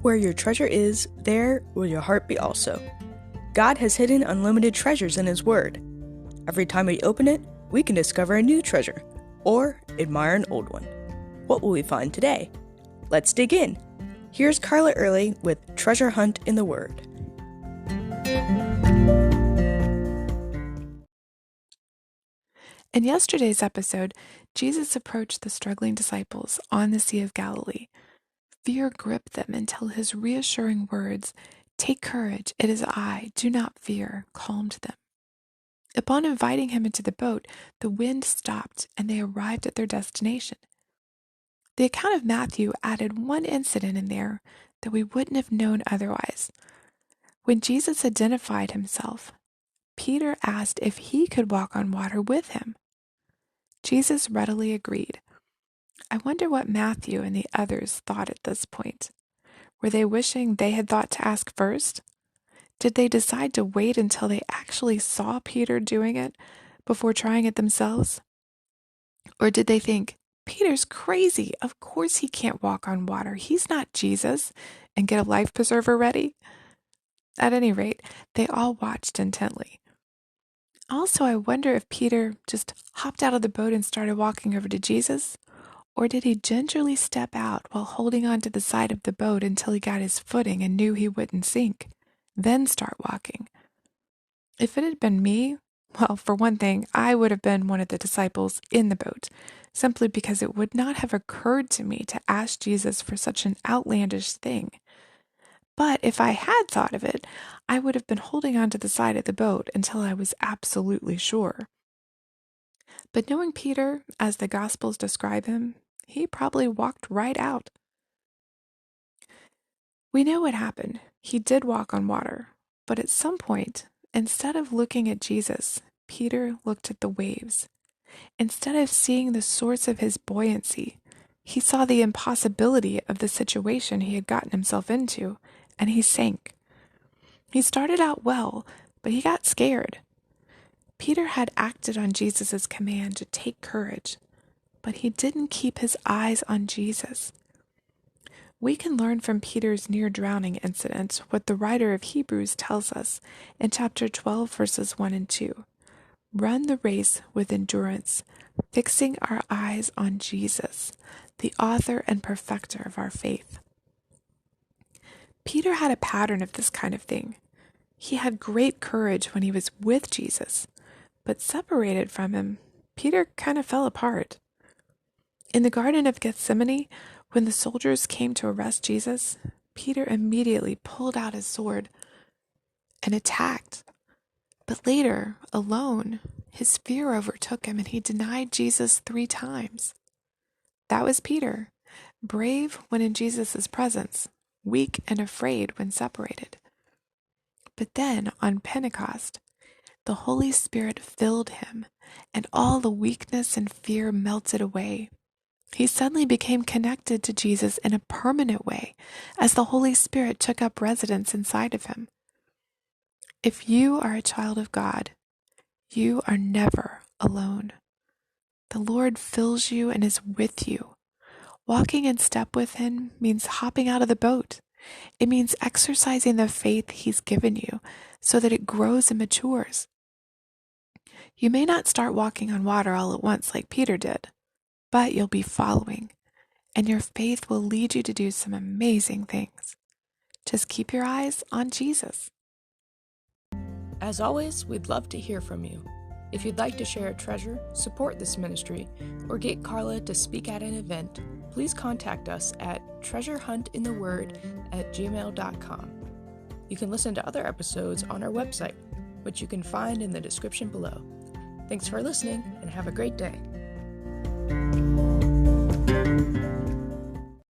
Where your treasure is, there will your heart be also. God has hidden unlimited treasures in His Word. Every time we open it, we can discover a new treasure, or admire an old one. What will we find today? Let's dig in. Here's Carla Early with Treasure Hunt in the Word. In yesterday's episode, Jesus approached the struggling disciples on the Sea of Galilee. Fear gripped them until his reassuring words, "Take courage, it is I, do not fear," calmed them. Upon inviting him into the boat, the wind stopped and they arrived at their destination. The account of Matthew added one incident in there that we wouldn't have known otherwise. When Jesus identified himself, Peter asked if he could walk on water with him. Jesus readily agreed. I wonder what Matthew and the others thought at this point. Were they wishing they had thought to ask first? Did they decide to wait until they actually saw Peter doing it before trying it themselves? Or did they think, Peter's crazy. Of course he can't walk on water. He's not Jesus, and get a life preserver ready? At any rate, they all watched intently. Also, I wonder if Peter just hopped out of the boat and started walking over to Jesus, or did he gingerly step out while holding on to the side of the boat until he got his footing and knew he wouldn't sink, then start walking? If it had been me, well, for one thing, I would have been one of the disciples in the boat, simply because it would not have occurred to me to ask Jesus for such an outlandish thing. But if I had thought of it, I would have been holding on to the side of the boat until I was absolutely sure. But knowing Peter, as the Gospels describe him, he probably walked right out. We know what happened. He did walk on water, but at some point, instead of looking at Jesus, Peter looked at the waves. Instead of seeing the source of his buoyancy, he saw the impossibility of the situation he had gotten himself into, and he sank. He started out well, but he got scared. Peter had acted on Jesus' command to take courage, but he didn't keep his eyes on Jesus. We can learn from Peter's near-drowning incident what the writer of Hebrews tells us in chapter 12, verses 1 and 2. Run the race with endurance, fixing our eyes on Jesus, the author and perfecter of our faith. Peter had a pattern of this kind of thing. He had great courage when he was with Jesus, but separated from him, Peter kind of fell apart. In the Garden of Gethsemane, when the soldiers came to arrest Jesus, Peter immediately pulled out his sword and attacked. But later, alone, his fear overtook him and he denied Jesus 3 times. That was Peter, brave when in Jesus' presence, weak and afraid when separated. But then, on Pentecost, the Holy Spirit filled him, and all the weakness and fear melted away. He suddenly became connected to Jesus in a permanent way, as the Holy Spirit took up residence inside of him. If you are a child of God, you are never alone. The Lord fills you and is with you. Walking in step with Him means hopping out of the boat. It means exercising the faith He's given you so that it grows and matures. You may not start walking on water all at once like Peter did, but you'll be following, and your faith will lead you to do some amazing things. Just keep your eyes on Jesus. As always, we'd love to hear from you. If you'd like to share a treasure, support this ministry, or get Carla to speak at an event, please contact us at treasurehuntintheword@gmail.com. You can listen to other episodes on our website, which you can find in the description below. Thanks for listening, and have a great day.